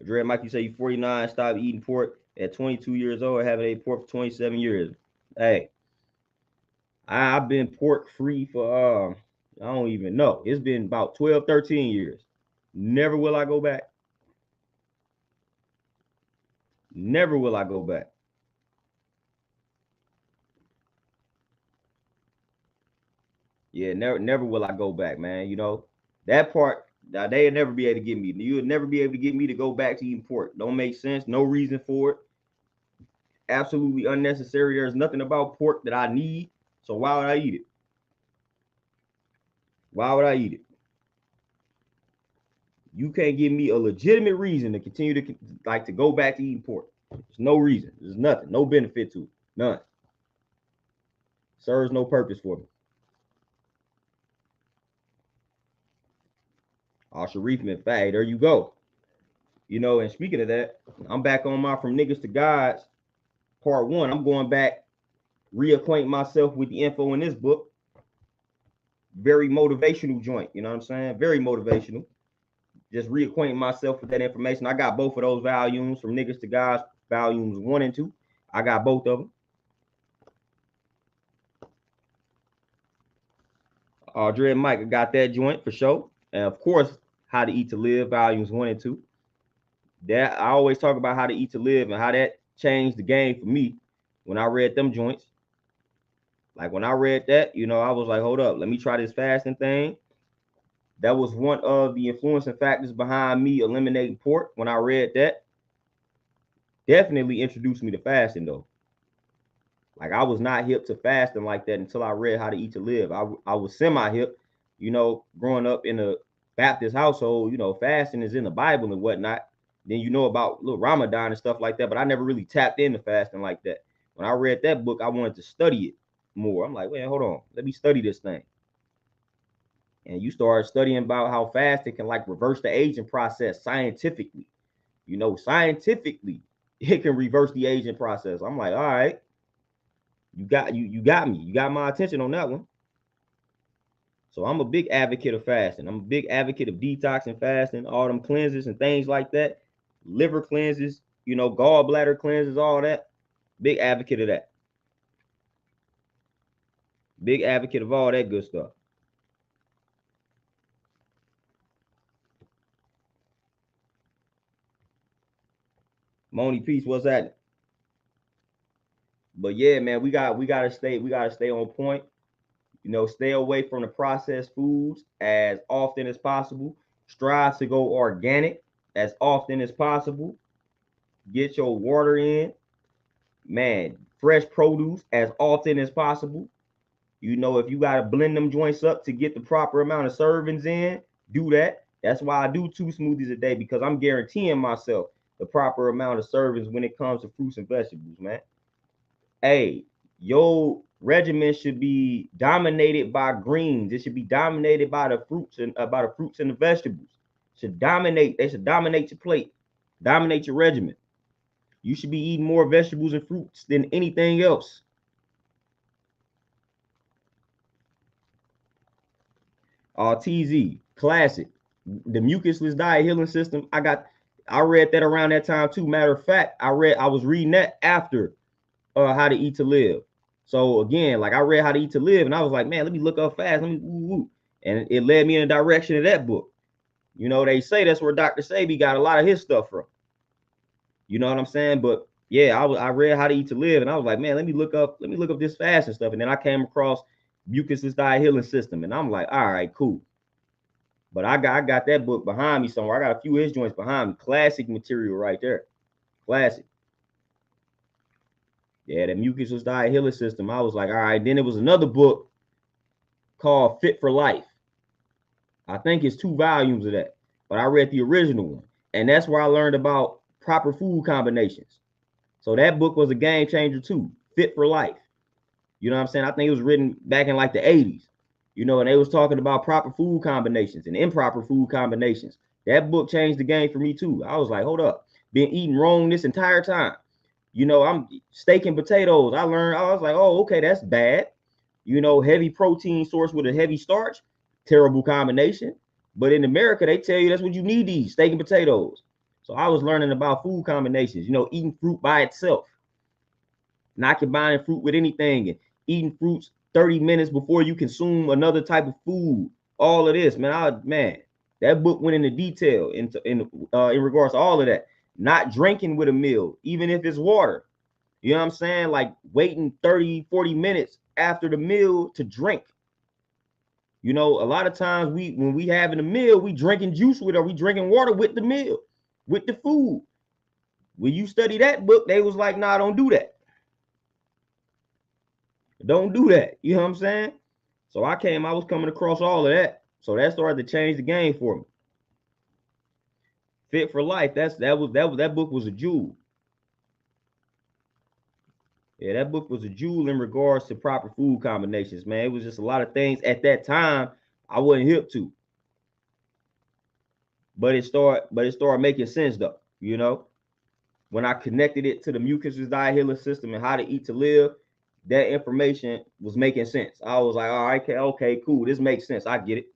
Dre Mike, you say you 49, stop eating pork at 22 years old, haven't ate pork for 27 years. Hey, I've been pork free for I don't even know. It's been about 12, 13 years. Never will I go back. Never will I go back. Yeah, never will I go back, man. You know, that part, they'll never be able to get me. You'll never be able to get me to go back to eating pork. Don't make sense. No reason for it. Absolutely unnecessary. There's nothing about pork that I need. So why would I eat it? Why would I eat it? You can't give me a legitimate reason to continue to go back to eating pork. There's no reason. There's nothing. No benefit to it. None. Serves no purpose for me. Sharif McFay, there you go. And speaking of that, I'm back on my From Niggas to Gods part 1. I'm going back, reacquaint myself with the info in this book. Very motivational joint, you know what I'm saying? Very motivational. Just reacquainting myself with that information. I got both of those volumes, From Niggas to Gods, volumes 1 and 2. I got both of them. Dread Mike got that joint for sure. And of course, How to Eat to Live, volumes 1 and 2. That I always talk about How to Eat to Live and how that changed the game for me when I read them joints. Like when I read that, I was like, hold up, let me try this fasting thing. That was one of the influencing factors behind me eliminating pork. When I read that, definitely introduced me to fasting though. Like I was not hip to fasting like that until I read How to Eat to Live. I was semi-hip, growing up in a Baptist household, fasting is in the Bible and whatnot. Then about little Ramadan and stuff like that, but I never really tapped into fasting like that. When I read that book, I wanted to study it more. I'm like, wait, hold on, let me study this thing. And you start studying about how fasting can like reverse the aging process scientifically. Scientifically, it can reverse the aging process. I'm like, all right, you got me. You got my attention on that one. So I'm a big advocate of fasting. I'm a big advocate of detoxing, fasting, all them cleanses and things like that. Liver cleanses, gallbladder cleanses, all that. Big advocate of that. Big advocate of all that good stuff. Moni Peace, what's that? But yeah, man, we gotta stay on point. Stay away from the processed foods as often as possible. Strive to go organic as often as possible. Get your water in, man. Fresh produce as often as possible. If you gotta blend them joints up to get the proper amount of servings in, do that. That's why I do 2 smoothies a day, because I'm guaranteeing myself the proper amount of servings when it comes to fruits and vegetables, man. Hey, your regimen should be dominated by greens. It should be dominated by the fruits and the vegetables. They should dominate your plate, dominate your regimen. You should be eating more vegetables and fruits than anything else. TZ classic, the mucusless diet healing system. I read that around that time too. Matter of fact, I was reading that after How to Eat to Live. So again, like I read How to Eat to Live, and I was like, man, let me look up fast. And it led me in the direction of that book. They say that's where Dr. Sebi got a lot of his stuff from. You know what I'm saying? But yeah, I read How to Eat to Live, and I was like, man, let me look up this fasting stuff. And then I came across mucusless diet healing system, and I'm like, all right, cool. But I got that book behind me somewhere. I got a few of his joints behind me. Classic material right there. Classic. Yeah, the mucusless diet healing system. I was like, all right. Then it was another book called Fit for Life. I think it's 2 volumes of that, but I read the original one, and that's where I learned about proper food combinations. So that book was a game changer too. Fit for Life. You know what I'm saying? I think it was written back in like the 80s. And they was talking about proper food combinations and improper food combinations. That book changed the game for me too. I was like, hold up, been eating wrong this entire time. I'm steak and potatoes. I was like, oh, okay, that's bad. Heavy protein source with a heavy starch, terrible combination. But in America, they tell you that's what you need to eat, steak and potatoes. So I was learning about food combinations, eating fruit by itself, not combining fruit with anything, and eating fruits 30 minutes before you consume another type of food. All of this, man, that book went into detail in regards to all of that. Not drinking with a meal, even if it's water. You know what I'm saying? Like waiting 30, 40 minutes after the meal to drink. A lot of times when we having a meal, we drinking juice with, or we drinking water with the meal, with the food. When you study that book, they was like, nah, don't do that. Don't do that. You know what I'm saying? So I was coming across all of that. So that started to change the game for me. Fit for Life. That book was a jewel. Yeah, that book was a jewel in regards to proper food combinations, man. It was just a lot of things at that time I wasn't hip to. But it started making sense though, you know. When I connected it to the mucus diet healing system and how to eat to live, that information was making sense. I was like, all right, okay, cool. This makes sense. I get it.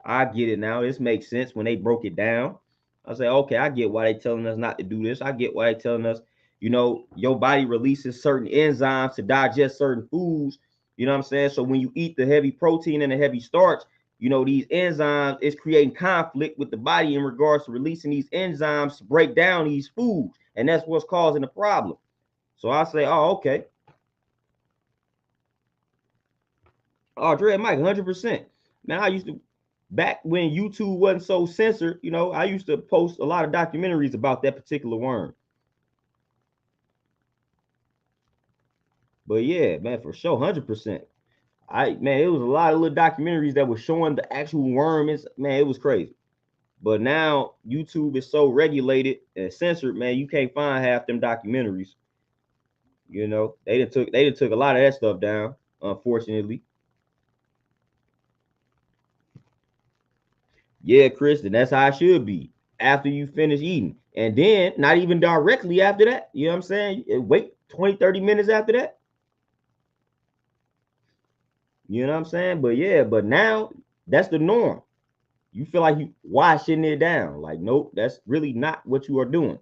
I get it now. This makes sense when they broke it down. I say, okay, I get why they telling us not to do this. I get why they telling us, your body releases certain enzymes to digest certain foods. You know what I'm saying? So when you eat the heavy protein and the heavy starch, these enzymes is creating conflict with the body in regards to releasing these enzymes to break down these foods. And that's what's causing the problem. So I say, oh, okay. Oh, Dre, Mike, 100%. Man, I used to, back when YouTube wasn't so censored, I used to post a lot of documentaries about that particular worm. But yeah, man, for sure, 100%. It was a lot of little documentaries that were showing the actual worm. It was crazy. But now YouTube is so regulated and censored, man, you can't find half them documentaries. They took a lot of that stuff down, unfortunately. Yeah, Kristen, that's how it should be after you finish eating. And then not even directly after that. You know what I'm saying? Wait 20, 30 minutes after that. You know what I'm saying? But yeah, but now that's the norm. You feel like you washing it down. Like, nope, that's really not what you are doing.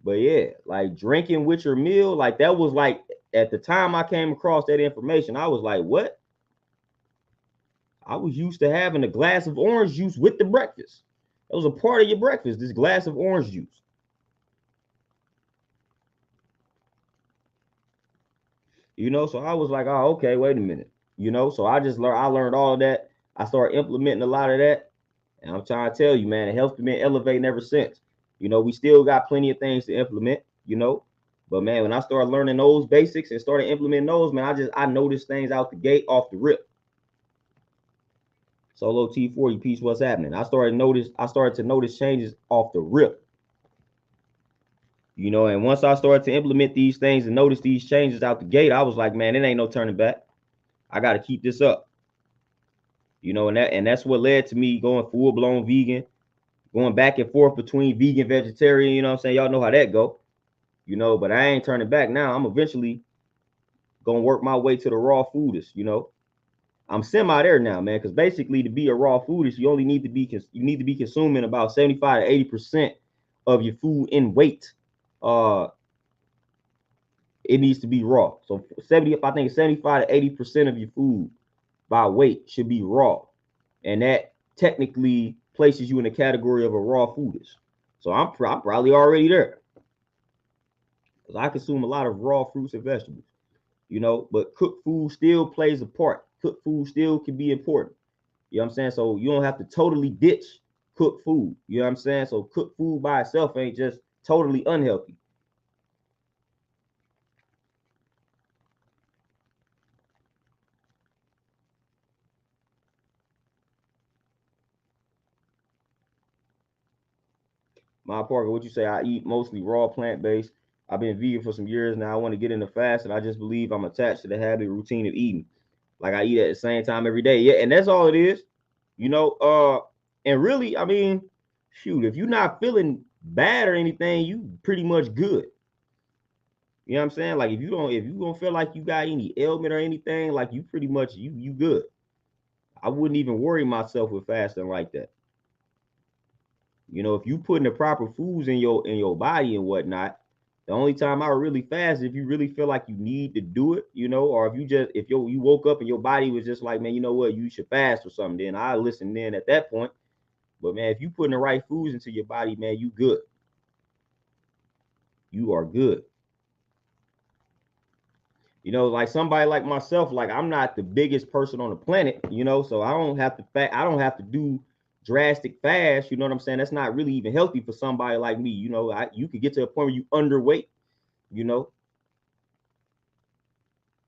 But yeah, like drinking with your meal, like that was like at the time I came across that information, I was like, what? I was used to having a glass of orange juice with the breakfast. That was a part of your breakfast, this glass of orange juice. So I was like, oh, okay, wait a minute. So I learned all of that. I started implementing a lot of that. And I'm trying to tell you, man, it helps me elevating ever since. We still got plenty of things to implement. But man, when I started learning those basics and started implementing those, man, I noticed things out the gate off the rip. Solo T40 piece, what's happening? I started to notice changes off the rip. And once I started to implement these things and notice these changes out the gate, I was like, man, it ain't no turning back. I got to keep this up. And that's what led to me going full blown vegan, going back and forth between vegan, vegetarian. You know what I'm saying? Y'all know how that go. But I ain't turning back now. I'm eventually gonna work my way to the raw foodist. I'm semi there now, man. Because basically, to be a raw foodist, you need to be consuming about 75 to 80% of your food in weight. It needs to be raw. So 75 to 80% of your food by weight should be raw, and that technically places you in the category of a raw foodist. So I'm probably already there because I consume a lot of raw fruits and vegetables. But cooked food still plays a part. Cooked food still can be important. You know what I'm saying? So you don't have to totally ditch cooked food. You know what I'm saying? So cooked food by itself ain't just totally unhealthy. My Parker, what you say? I eat mostly raw plant-based. I've been vegan for some years now. I want to get into fast, and I just believe I'm attached to the habit routine of eating. Like I eat at the same time every day. Yeah, and that's all it is. And really, I mean, shoot, if you're not feeling bad or anything, you pretty much good. You know what I'm saying? Like if you don't feel like you got any ailment or anything, like you pretty much you good. I wouldn't even worry myself with fasting like that. If you putting the proper foods in your body and whatnot, the only time I would really fast is if you really feel like you need to do it, or if you woke up and your body was just like, man, you know what, you should fast or something, then I listen then at that point. But man, if you putting the right foods into your body, man, you good. You are good. Like somebody like myself, like I'm not the biggest person on the planet, so I don't have to do drastic fast. You know what I'm saying? That's not really even healthy for somebody like me. You could get to a point where you underweight, you know.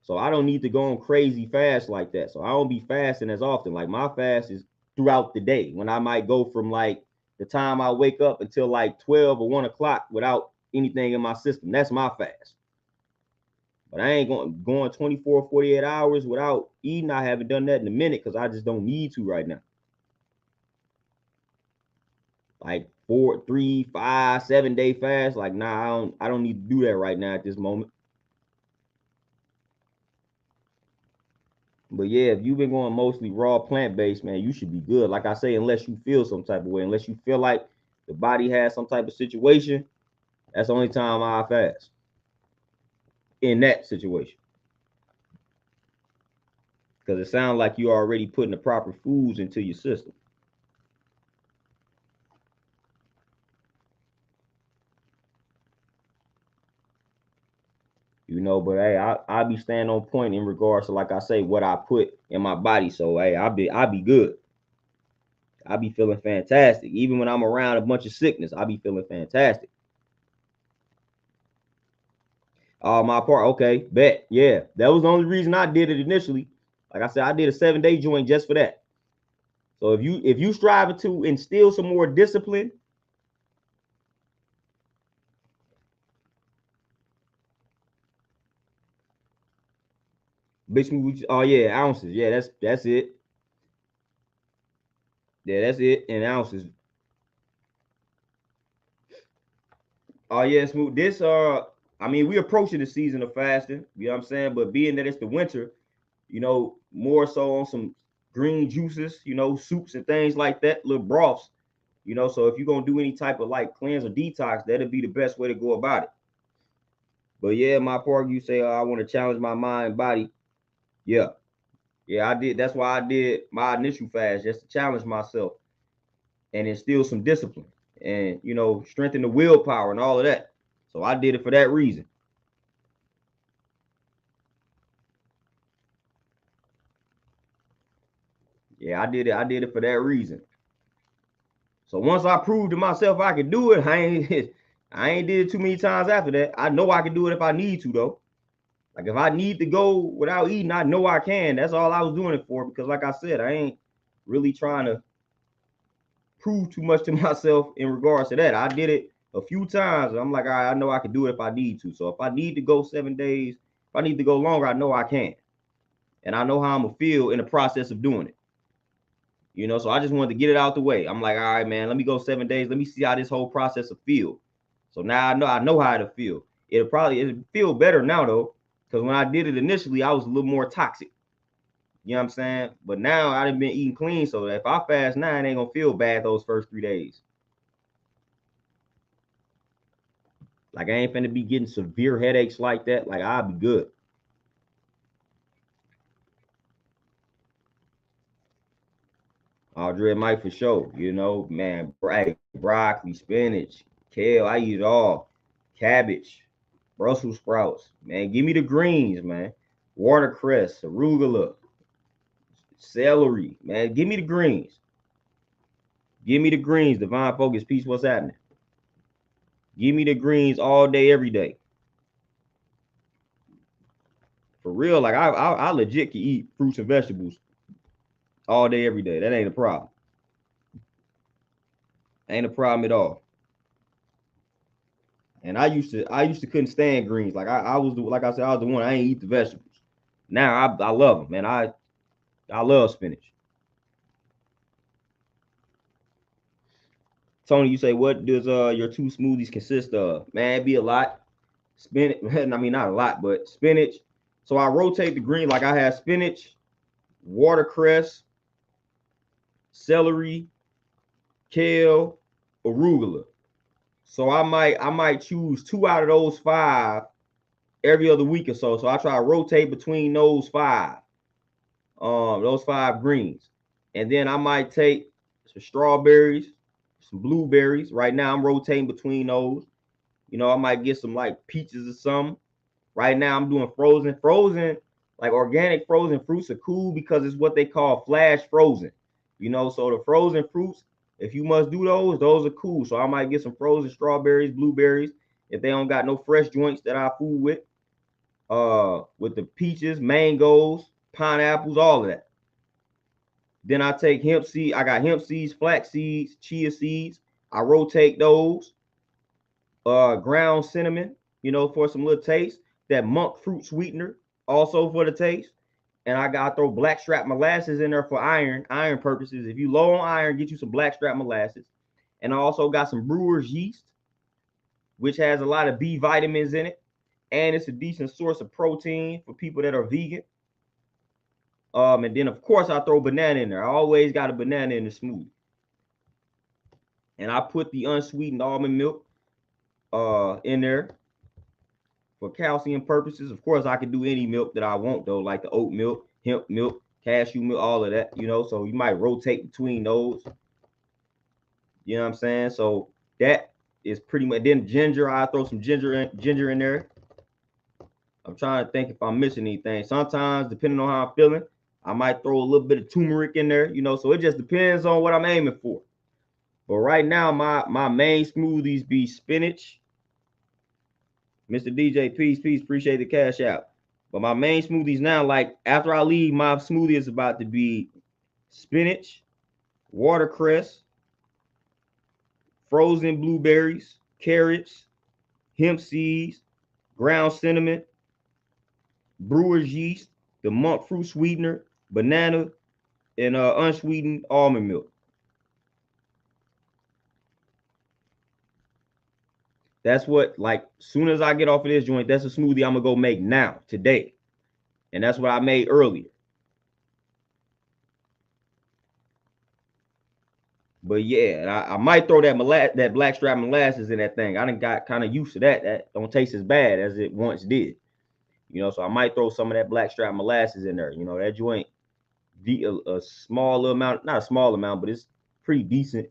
So I don't need to go on crazy fast like that. So I don't be fasting as often. Like my fast is throughout the day, when I might go from like the time I wake up until like 12 or 1 o'clock without anything in my system. That's my fast. But I ain't going 24, 48 hours without eating. I haven't done that in a minute because I just don't need to right now. Like 4, 3, 5, 7 day fast. Like, nah, I don't need to do that right now at this moment. But yeah, if you've been going mostly raw plant-based, man, you should be good. Like I say, unless you feel some type of way, unless you feel like the body has some type of situation, that's the only time I fast in that situation. Because it sounds like you're already putting the proper foods into your system. You know, but hey, I be staying on point in regards to, like I say, what I put in my body. So hey, I be good. I be feeling fantastic. Even when I'm around a bunch of sickness, I be feeling fantastic. My part, okay, bet. Yeah, that was the only reason I did it initially. Like I said, I did a 7 day joint just for that. So if you striving to instill some more discipline, bitch, oh yeah, ounces. Yeah, that's it. Yeah, that's it in ounces. Oh yeah, smooth. This I mean, we approaching the season of fasting, you know what I'm saying? But being that it's the winter, you know, more so on some green juices, you know, soups and things like that, little broths, you know. So if you're gonna do any type of like cleanse or detox, that'd be the best way to go about it. But yeah, my part, you say I want to challenge my mind, body. Yeah, yeah, I did. That's why I did my initial fast, just to challenge myself and instill some discipline and, you know, strengthen the willpower and all of that. So I did it for that reason. Yeah, I did it. I did it for that reason. So once I proved to myself I could do it, I ain't did it too many times after that. I know I can do it if I need to though. Like if I need to go without eating, I know I can. That's all I was doing it for, because like I said, I ain't really trying to prove too much to myself in regards to that. I did it a few times. I'm like, all right, I know I can do it if I need to. So if I need to go 7 days, if I need to go longer, I know I can. And I know how I'm gonna feel in the process of doing it. You know, so I just wanted to get it out the way. I'm like, all right, man, let me go 7 days. Let me see how this whole process will feel. So now I know how it'll feel. It'll feel better now though, because when I did it initially, I was a little more toxic. You know what I'm saying? But now I done been eating clean, so if I fast now, it ain't gonna feel bad those first 3 days. Like I ain't finna be getting severe headaches like that. Like I'll be good. I'll dread Mike for sure. You know, man, broccoli, spinach, kale, I eat it all. Cabbage, Brussels sprouts, man. Give me the greens, man. Watercress, arugula, celery, man. Give me the greens. Give me the greens. Divine Focus, peace. What's happening? Give me the greens all day, every day. For real, like I legit can eat fruits and vegetables all day, every day. That ain't a problem. Ain't a problem at all. And I used to couldn't stand greens. Like I was like I said, I was the one. I ain't eat the vegetables. Now I love them, man. I love spinach. Tony, you say what does your two smoothies consist of? Man, it'd be a lot. Spinach, I mean not a lot, but spinach. So I rotate the green, like I have spinach, watercress, celery, kale, arugula. So I might choose 2 out of those 5 every other week or so. So I try to rotate between those 5 greens. And then I might take some strawberries, some blueberries. Right now I'm rotating between those. You know, I might get some like peaches or something. Right now I'm doing frozen. Frozen, like organic frozen fruits are cool because it's what they call flash frozen. You know, so the frozen fruits, if you must do those are cool. So I might get some frozen strawberries, blueberries, if they don't got no fresh joints that I fool with. with the peaches, mangoes, pineapples, all of that. Then I take hemp seed. I got hemp seeds, flax seeds, chia seeds. I rotate those. Ground cinnamon, for some little taste. That monk fruit sweetener, also for the taste. And I got to throw blackstrap molasses in there for iron purposes. If you low on iron, get you some blackstrap molasses. And I also got some brewer's yeast, which has a lot of B vitamins in it. And it's a decent source of protein for people that are vegan. And then, of course, I throw banana in there. I always got a banana in the smoothie. And I put the unsweetened almond milk in there for calcium purposes. Of course, I can do any milk that I want, though, like the oat milk, hemp milk, cashew milk, all of that, so you might rotate between those. You know what I'm saying? So that is pretty much. Then ginger, I throw some ginger in there. I'm trying to think if I'm missing anything. Sometimes, depending on how I'm feeling, I might throw a little bit of turmeric in there, so it just depends on what I'm aiming for. But right now, my main smoothies be spinach. Mr. DJ, peace, appreciate the cash out. But my main smoothies now, like after I leave, my smoothie is about to be spinach, watercress, frozen blueberries, carrots, hemp seeds, ground cinnamon, brewer's yeast, the monk fruit sweetener, banana, and unsweetened almond milk. That's what, like, soon as I get off of this joint, that's a smoothie I'm gonna go make now, today. And that's what I made earlier. But yeah, I might throw that blackstrap molasses in that thing. I done got kind of used to that. That don't taste as bad as it once did. So I might throw some of that blackstrap molasses in there. That joint, a small amount, not a small amount, but it's pretty decent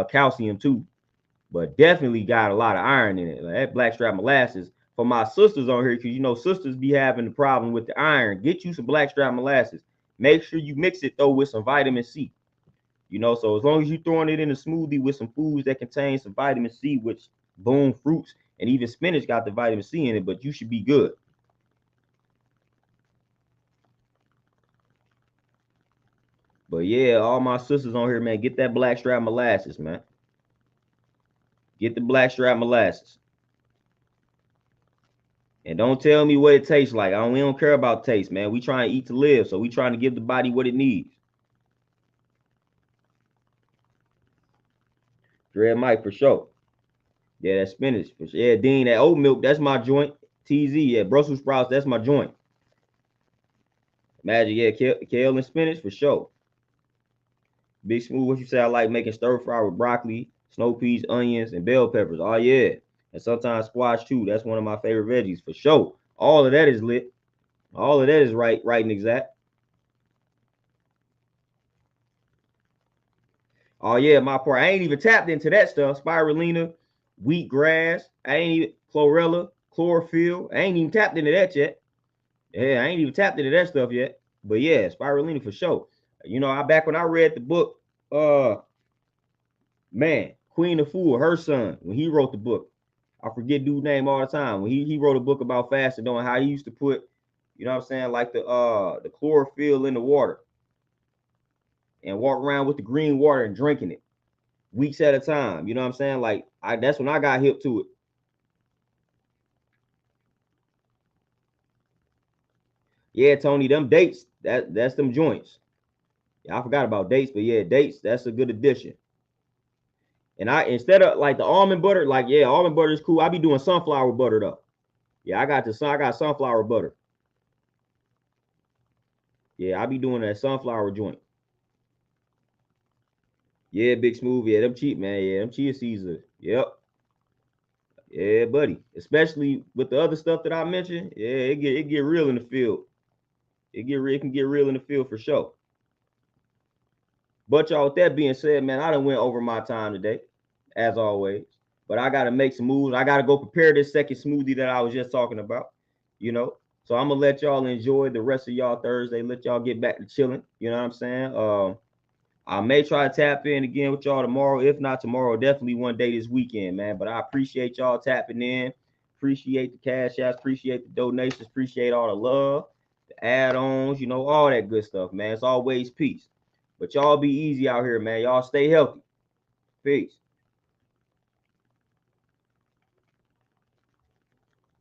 calcium too. But definitely got a lot of iron in it. Like that blackstrap molasses. For my sisters on here, because sisters be having the problem with the iron. Get you some blackstrap molasses. Make sure you mix it though with some vitamin C. So as long as you're throwing it in a smoothie with some foods that contain some vitamin C, which boom, fruits and even spinach got the vitamin C in it, but you should be good. But yeah, all my sisters on here, man, get that blackstrap molasses, man. Get the blackstrap molasses. And don't tell me what it tastes like. We don't care about taste, man. We trying to eat to live, so we trying to give the body what it needs. Dread Mike for sure. Yeah, that spinach. For sure. Yeah, Dean, that oat milk, that's my joint. TZ, yeah, Brussels sprouts, that's my joint. Magic, yeah, kale and spinach for sure. Big Smooth, what you say? I like making stir fry with broccoli, snow peas, onions, and bell peppers. Oh yeah, and sometimes squash too. That's one of my favorite veggies for sure. All of that is lit. All of that is right and exact. Oh yeah, my part. I ain't even tapped into that stuff. Spirulina, wheatgrass. I ain't even chlorella, chlorophyll. I ain't even tapped into that yet. Yeah, I ain't even tapped into that stuff yet. But yeah, spirulina for sure. I back when I read the book, man, Queen of Fool, her son, when he wrote the book, I forget dude's name all the time. When he wrote a book about fasting, knowing how he used to put, like the chlorophyll in the water and walk around with the green water and drinking it weeks at a time. You know what I'm saying? Like that's when I got hip to it. Yeah, Tony, them dates, that's them joints. Yeah, I forgot about dates, but yeah, dates, that's a good addition. And instead of like the almond butter, like yeah, almond butter is cool. I be doing sunflower butter though. Yeah, I got sunflower butter. Yeah, I be doing that sunflower joint. Yeah, Big Smooth. Yeah, them cheap, man. Yeah, them chia seeds are, yep. Yeah, buddy. Especially with the other stuff that I mentioned. Yeah, it get real in the field. It can get real in the field for sure. But y'all, with that being said, man, I done went over my time today, as always. But I gotta make some moves. I gotta go prepare this second smoothie that I was just talking about. So I'm gonna let y'all enjoy the rest of y'all Thursday. Let y'all get back to chilling. You know what I'm saying? I may try to tap in again with y'all tomorrow. If not tomorrow, definitely one day this weekend, man. But I appreciate y'all tapping in Appreciate the cash apps, appreciate the donations, appreciate all the love, the add-ons, you know, all that good stuff, man. It's always peace. But y'all be easy out here, man. Y'all stay healthy. Peace.